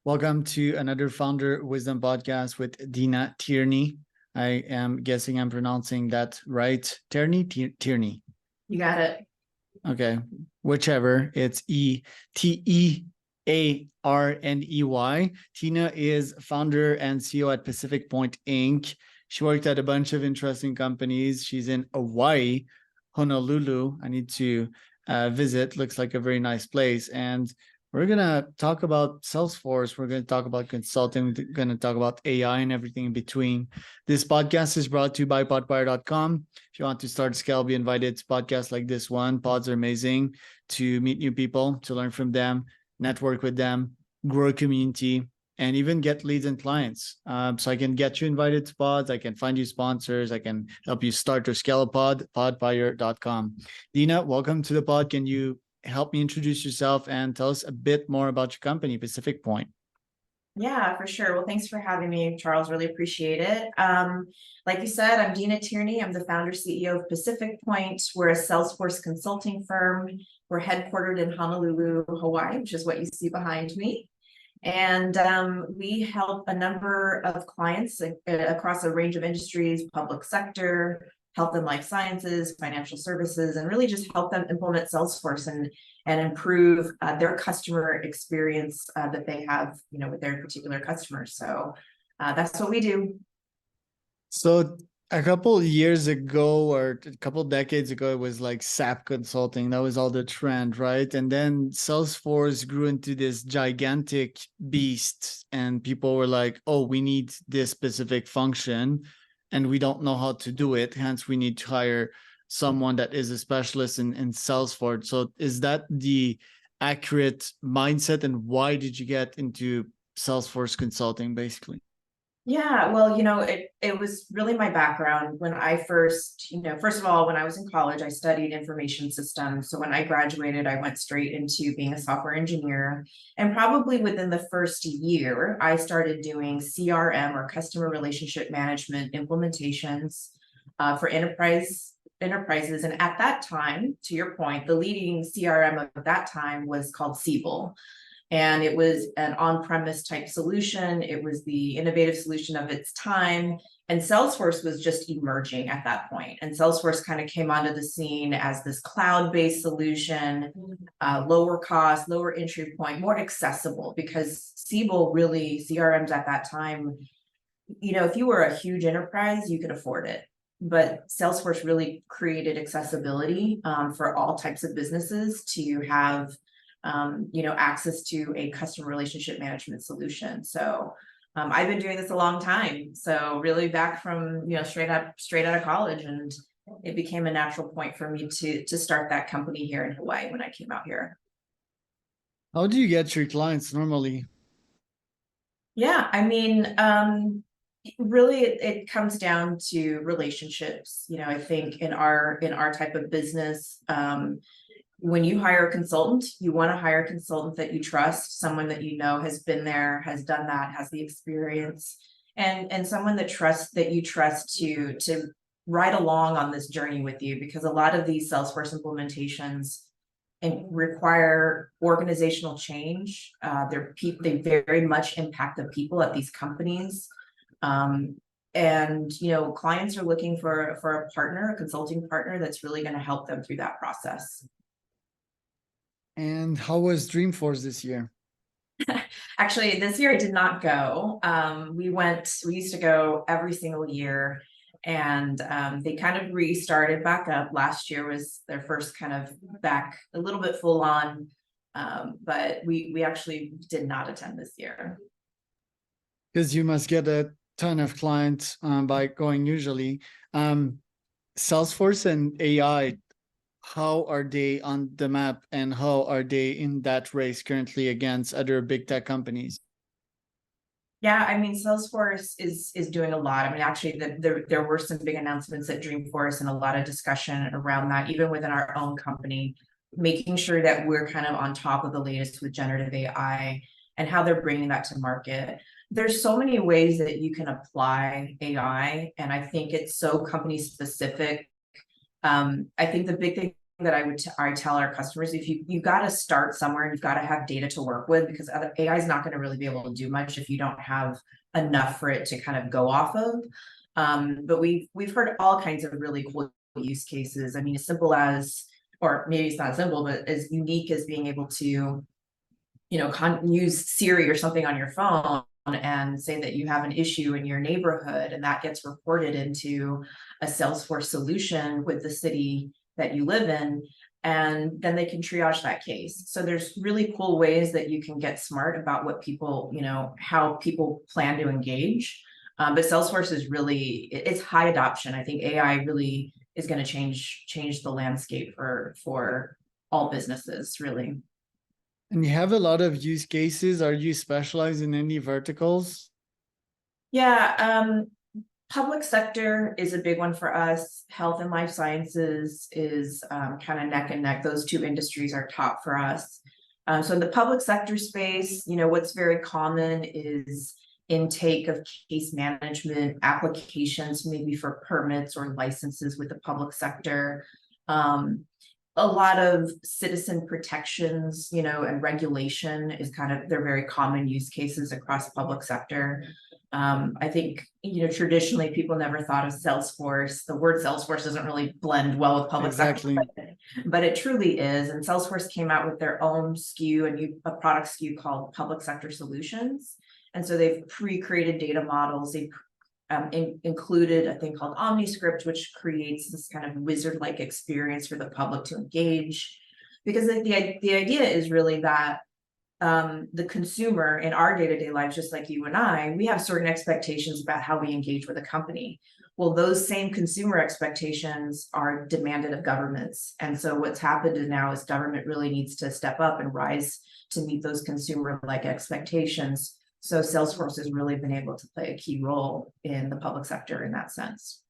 Welcome to another Founder Wisdom podcast with Deena Tierney. I am guessing I'm pronouncing that right. Tierney. You got it. Okay, whichever. It's Tearney. Tina is founder and CEO at Pacific Point Inc. She worked at a bunch of interesting companies. She's in Hawaii, Honolulu. I need to visit. Looks like a very nice place. And we're going to talk about Salesforce. We're going to talk about consulting. We're going to talk about AI and everything in between. This podcast is brought to you by podfire.com. If you want to start scale, be invited to podcasts like this one. Pods are amazing to meet new people, to learn from them, network with them, grow a community, and even get leads and clients. So I can get you invited to pods. I can find you sponsors. I can help you start or scale a pod, podfire.com. Deena, welcome to the pod. Can you help me introduce yourself and tell us a bit more about your company, Pacific Point? Yeah, for sure. Well, thanks for having me, Charles. Really appreciate it. Like you said, I'm Deena Tierney. I'm the founder CEO of Pacific Point. We're a Salesforce consulting firm. We're headquartered in Honolulu, Hawaii, which is what you see behind me. And we help a number of clients across a range of industries, public sector, health and life sciences, financial services, and really just help them implement Salesforce and improve their customer experience that they have, with their particular customers. So that's what we do. So a couple years ago or a couple decades ago, it was like SAP consulting. That was all the trend, right? And then Salesforce grew into this gigantic beast and people were like, oh, we need this specific function and we don't know how to do it. Hence, we need to hire someone that is a specialist in Salesforce. So is that the accurate mindset? And why did you get into Salesforce consulting, basically? Yeah, well, it was really my background when I first of all, when I was in college, I studied information systems. So when I graduated, I went straight into being a software engineer. And probably within the first year, I started doing CRM or customer relationship management implementations for enterprises. And at that time, to your point, the leading CRM of that time was called Siebel. And it was an on-premise type solution. It was the innovative solution of its time. And Salesforce was just emerging at that point. And Salesforce kind of came onto the scene as this cloud-based solution, lower cost, lower entry point, more accessible, because Siebel really, CRMs at that time, if you were a huge enterprise, you could afford it. But Salesforce really created accessibility for all types of businesses to have access to a customer relationship management solution. So I've been doing this a long time. So really back from, straight out of college, and it became a natural point for me to start that company here in Hawaii when I came out here. How do you get your clients normally? Yeah, I mean, really it comes down to relationships. I think in our type of business, when you hire a consultant, you want to hire a consultant that you trust, someone that has been there, has done that, has the experience, and someone that you trust to ride along on this journey with you, because a lot of these Salesforce implementations require organizational change. They very much impact the people at these companies. And clients are looking for a partner, a consulting partner that's really going to help them through that process. And how was Dreamforce this year? Actually, this year I did not go. We used to go every single year, and they kind of restarted back up. Last year was their first kind of back a little bit full on, but we actually did not attend this year. Because you must get a ton of clients by going usually. Salesforce and AI, how are they on the map and how are they in that race currently against other big tech companies? Yeah, I mean, Salesforce is doing a lot. I mean, actually, there were some big announcements at Dreamforce and a lot of discussion around that, even within our own company, making sure that we're kind of on top of the latest with generative AI and how they're bringing that to market. There's so many ways that you can apply AI, and I think it's so company specific. I think the big thing that I tell our customers, if you got to start somewhere and you've got to have data to work with, because other AI is not going to really be able to do much if you don't have enough for it to kind of go off of. But we've heard all kinds of really cool use cases. I mean, as simple as, or maybe it's not simple, but as unique as being able to, use Siri or something on your phone and say that you have an issue in your neighborhood, and that gets reported into a Salesforce solution with the city that you live in, and then they can triage that case. So there's really cool ways that you can get smart about what people, how people plan to engage. But Salesforce is really, it's high adoption. I think AI really is going to change the landscape for all businesses, really. And you have a lot of use cases. Are you specialized in any verticals? Yeah, public sector is a big one for us. Health and life sciences is kind of neck and neck. Those two industries are top for us. So in the public sector space, what's very common is intake of case management applications, maybe for permits or licenses with the public sector. A lot of citizen protections, and regulation is they're very common use cases across public sector. I think, traditionally people never thought of Salesforce. The word Salesforce doesn't really blend well with public sector, but it truly is. And Salesforce came out with their own SKU, a product SKU called Public Sector Solutions. And so they've pre-created data models. They've included a thing called OmniScript, which creates this kind of wizard-like experience for the public to engage. Because the idea is really that the consumer in our day-to-day lives, just like you and I, we have certain expectations about how we engage with a company. Well, those same consumer expectations are demanded of governments. And so what's happened now is government really needs to step up and rise to meet those consumer-like expectations. So Salesforce has really been able to play a key role in the public sector in that sense.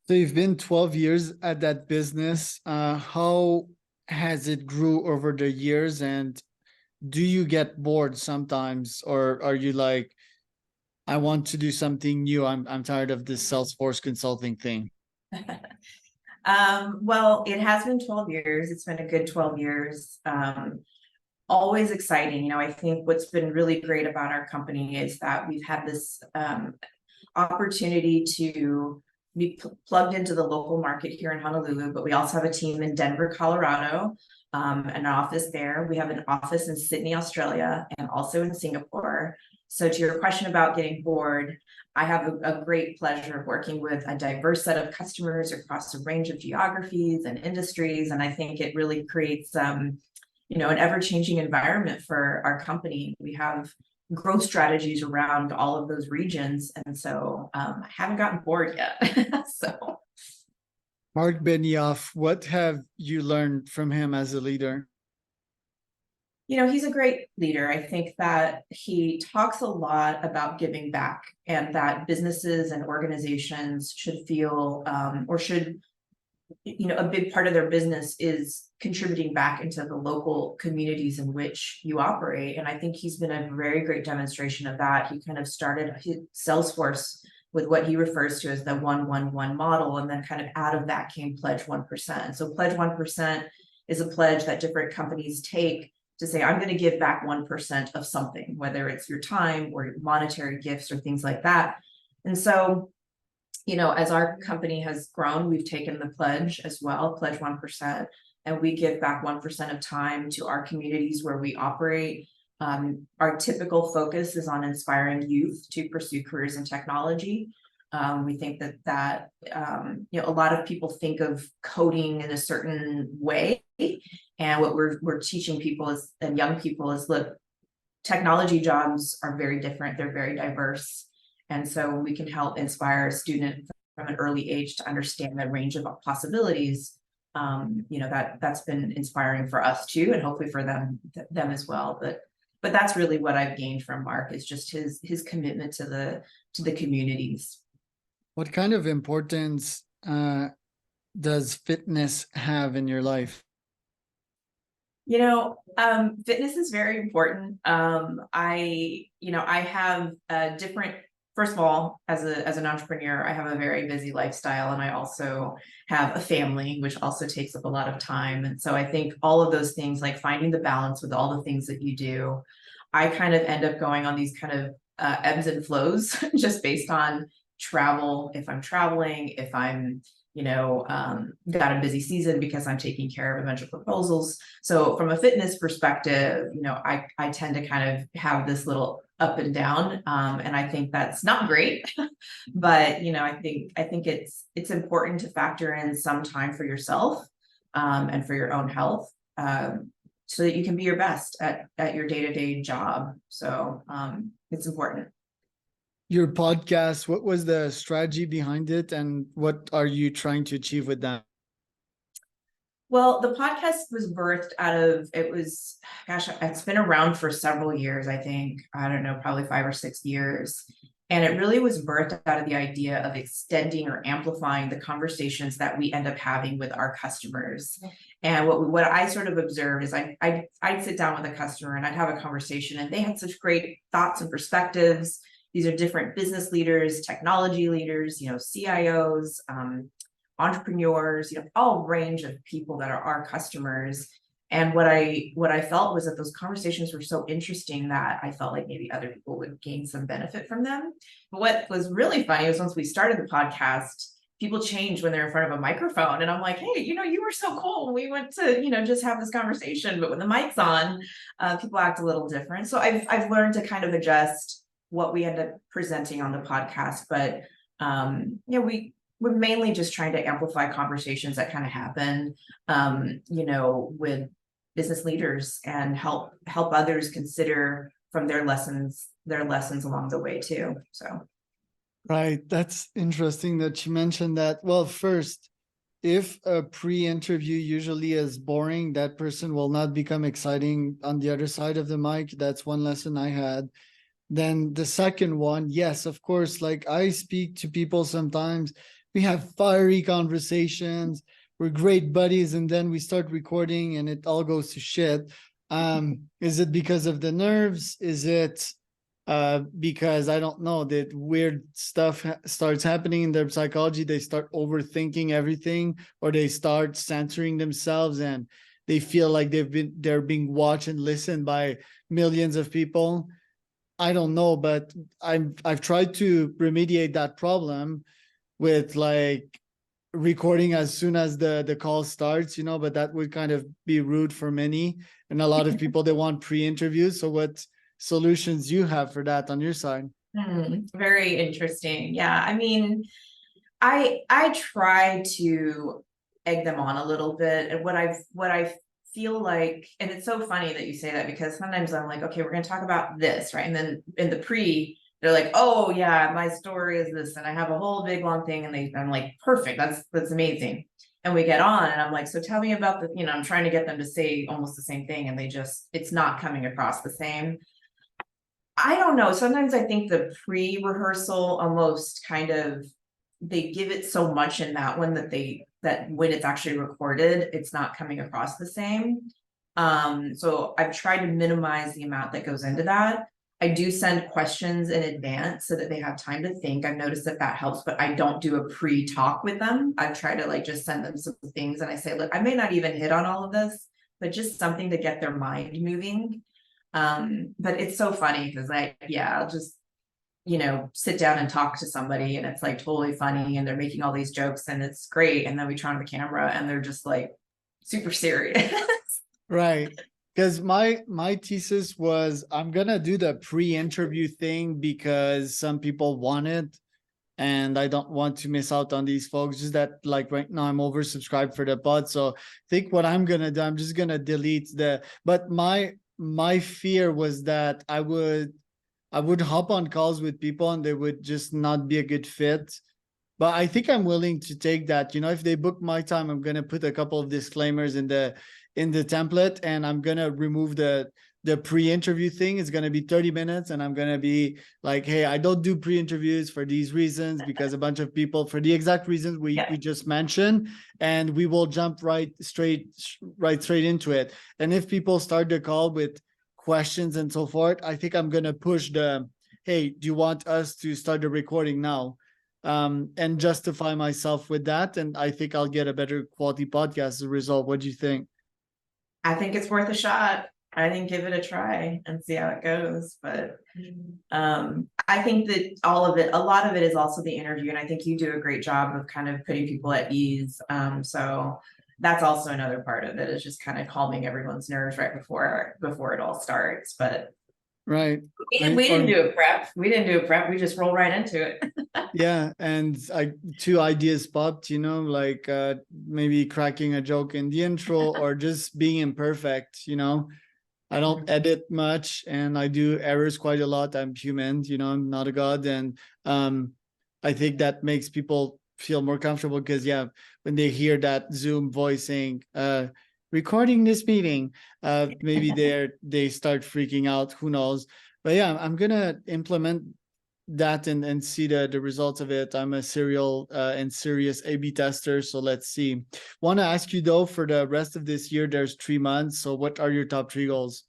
So you've been 12 years at that business. How has it grew over the years? And do you get bored sometimes? Or are you like, I want to do something new. I'm tired of this Salesforce consulting thing. Well, it has been 12 years. It's been a good 12 years. Always exciting. I think what's been really great about our company is that we've had this opportunity to be plugged into the local market here in Honolulu, but we also have a team in Denver, Colorado, an office there. We have an office in Sydney, Australia, and also in Singapore. So to your question about getting bored, I have a great pleasure of working with a diverse set of customers across a range of geographies and industries. And I think it really creates an ever-changing environment for our company. We have growth strategies around all of those regions. And so I haven't gotten bored yet. So Mark Benioff, what have you learned from him as a leader? He's a great leader. I think that he talks a lot about giving back, and that businesses and organizations should feel or should, a big part of their business is contributing back into the local communities in which you operate. And I think he's been a very great demonstration of that. He kind of started his Salesforce with what he refers to as the 1-1-1 model. And then kind of out of that came Pledge 1%. So Pledge 1% is a pledge that different companies take to say, I'm going to give back 1% of something, whether it's your time or monetary gifts or things like that. And so, as our company has grown, we've taken the pledge as well, Pledge 1%, and we give back 1% of time to our communities where we operate. Our typical focus is on inspiring youth to pursue careers in technology. We think that a lot of people think of coding in a certain way, and what we're teaching people and young people is, look, technology jobs are very different. They're very diverse. And so we can help inspire a student from an early age to understand the range of possibilities. That's been inspiring for us too, and hopefully for them as well. But that's really what I've gained from Mark, is just his commitment to the communities. What kind of importance does fitness have in your life? Fitness is very important. I have different first of all, as an entrepreneur, I have a very busy lifestyle, and I also have a family, which also takes up a lot of time. And so I think all of those things, like finding the balance with all the things that you do, I kind of end up going on these kind of ebbs and flows just based on travel. If I'm traveling, if I'm, got a busy season because I'm taking care of a bunch of proposals. So from a fitness perspective, I tend to kind of have this little up and down. And I think that's not great, but I think it's important to factor in some time for yourself, and for your own health, so that you can be your best at your day-to-day job. So it's important. Your podcast, what was the strategy behind it, and what are you trying to achieve with that? Well, the podcast was birthed it's been around for several years, I think. I don't know, probably 5 or 6 years. And it really was birthed out of the idea of extending or amplifying the conversations that we end up having with our customers. And what I sort of observed is I'd sit down with a customer and I'd have a conversation, and they had such great thoughts and perspectives. These are different business leaders, technology leaders, CIOs, entrepreneurs, all range of people that are our customers. And what I felt was that those conversations were so interesting that I felt like maybe other people would gain some benefit from them. But what was really funny was once we started the podcast, people change when they're in front of a microphone. And I'm like, hey, you were so cool when we went to, just have this conversation. But when the mic's on, people act a little different. So I've learned to kind of adjust what we end up presenting on the podcast. But we're mainly just trying to amplify conversations that kind of happen, with business leaders, and help others consider from their lessons along the way too. So. Right. That's interesting that you mentioned that. Well, first, if a pre-interview usually is boring, that person will not become exciting on the other side of the mic. That's one lesson I had. Then the second one, yes, of course, like I speak to people sometimes, we have fiery conversations, we're great buddies, and then we start recording and it all goes to shit. Is it because of the nerves? Is it because I don't know, that weird stuff starts happening in their psychology? They start overthinking everything, or they start censoring themselves and they feel like they're being watched and listened by millions of people. I don't know, but I've tried to remediate that problem with like recording as soon as the call starts, but that would kind of be rude for many, and a lot of people, they want pre-interviews. So what solutions you have for that on your side? Very interesting. Yeah, I mean, I try to egg them on a little bit, and what I feel like, and it's so funny that you say that, because sometimes I'm like, okay, we're going to talk about this, right? And then in the they're like, oh yeah, my story is this, and I have a whole big long thing, and I'm like, perfect, that's amazing. And we get on, and I'm like, so tell me about I'm trying to get them to say almost the same thing, and it's not coming across the same. I don't know. Sometimes I think the pre-rehearsal almost kind of, they give it so much in that one that when it's actually recorded, it's not coming across the same. So I've tried to minimize the amount that goes into that. I do send questions in advance so that they have time to think. I've noticed that helps, but I don't do a pre-talk with them. I try to just send them some things, and I say, look, I may not even hit on all of this, but just something to get their mind moving. But it's so funny because I'll just sit down and talk to somebody, and it's like totally funny, and they're making all these jokes, and it's great, and then we turn on the camera and they're just like super serious. Right. Because my thesis was, I'm gonna do the pre-interview thing because some people want it, and I don't want to miss out on these folks. Just that, like, right now I'm oversubscribed for the pod, so I think what I'm gonna do, I'm just gonna delete but my fear was that I would hop on calls with people and they would just not be a good fit. But I think I'm willing to take that. If they book my time, I'm gonna put a couple of disclaimers in the template, and I'm gonna remove the pre-interview thing. It's gonna be 30 minutes, and I'm gonna be like, hey, I don't do pre-interviews for these reasons, because a bunch of people, for the exact reasons we just mentioned, and we will jump right straight into it. And if people start the call with questions and so forth, I think I'm gonna push the hey, do you want us to start the recording now? And justify myself with that. And I think I'll get a better quality podcast as a result. What do you think? I think it's worth a shot. I think give it a try and see how it goes. But I think that a lot of it is also the interview. And I think you do a great job of kind of putting people at ease. So that's also another part of it, is just kind of calming everyone's nerves right before it all starts. But right. we didn't do a prep. We just rolled right into it. Yeah, and two ideas popped, like maybe cracking a joke in the intro or just being imperfect. I don't edit much and I do errors quite a lot. I'm human, I'm not a god. And I think that makes people feel more comfortable because, yeah, when they hear that Zoom voice saying, recording this meeting, maybe they start freaking out, who knows. But yeah, I'm going to implement that and see the results of it. I'm a serial and serious A/B tester, so let's see. Want to ask you though, for the rest of this year, there's 3 months. So what are your top 3 goals?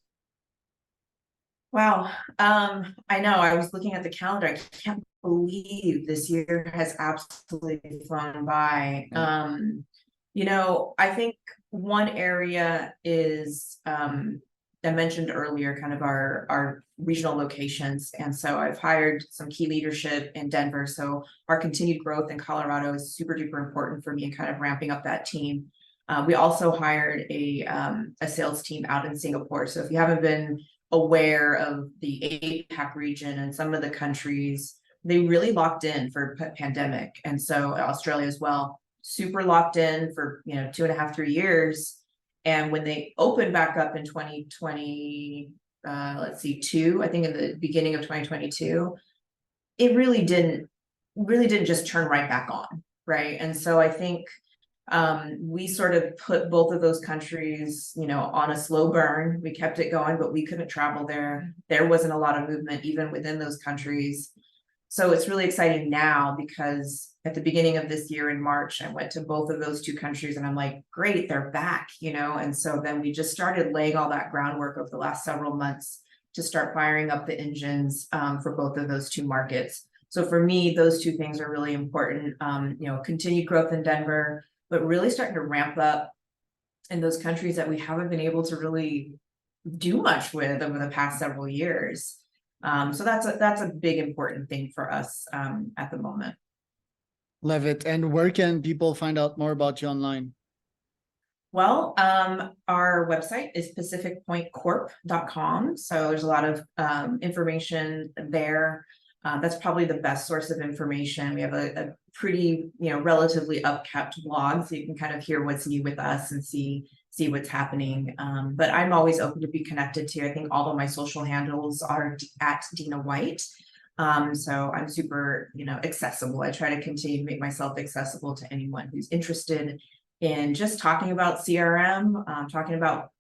Wow. I know, I was looking at the calendar. I can't believe this year has absolutely flown by. I think one area is I mentioned earlier kind of our regional locations. And so I've hired some key leadership in Denver. So our continued growth in Colorado is super duper important for me and kind of ramping up that team. We also hired a sales team out in Singapore. So if you haven't been aware of the APAC region and some of the countries, they really locked in for pandemic. And so Australia as well, super locked in for 2.5, 3 years. And when they opened back up in 2020, I think in the beginning of 2022, it really didn't just turn right back on, right? And so I think we sort of put both of those countries, on a slow burn. We kept it going, but we couldn't travel there. There wasn't a lot of movement even within those countries. So it's really exciting now because at the beginning of this year in March, I went to both of those 2 countries and I'm like, great, they're back, And so then we just started laying all that groundwork over the last several months to start firing up the engines for both of those 2 markets. So for me, those 2 things are really important. Continued growth in Denver, but really starting to ramp up in those countries that we haven't been able to really do much with over the past several years. So that's a big important thing for us at the moment. Love it. And where can people find out more about you online? Well, our website is pacificpointcorp.com. So there's a lot of information there. That's probably the best source of information. We have a pretty, relatively upkept blog, so you can kind of hear what's new with us and see what's happening. But I'm always open to be connected to. I think all of my social handles are at Deena White. So I'm super, accessible. I try to continue to make myself accessible to anyone who's interested in just talking about CRM, talking about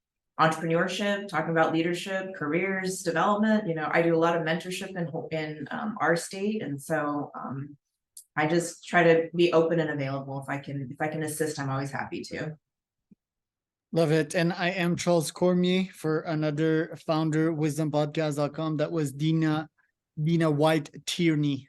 entrepreneurship, talking about leadership, careers, development. I do a lot of mentorship in our state. And so I just try to be open and available. If I can assist, I'm always happy to. Love it. And I am Charles Cormier for another founder, wisdompodcast.com. That was Deena White Tierney.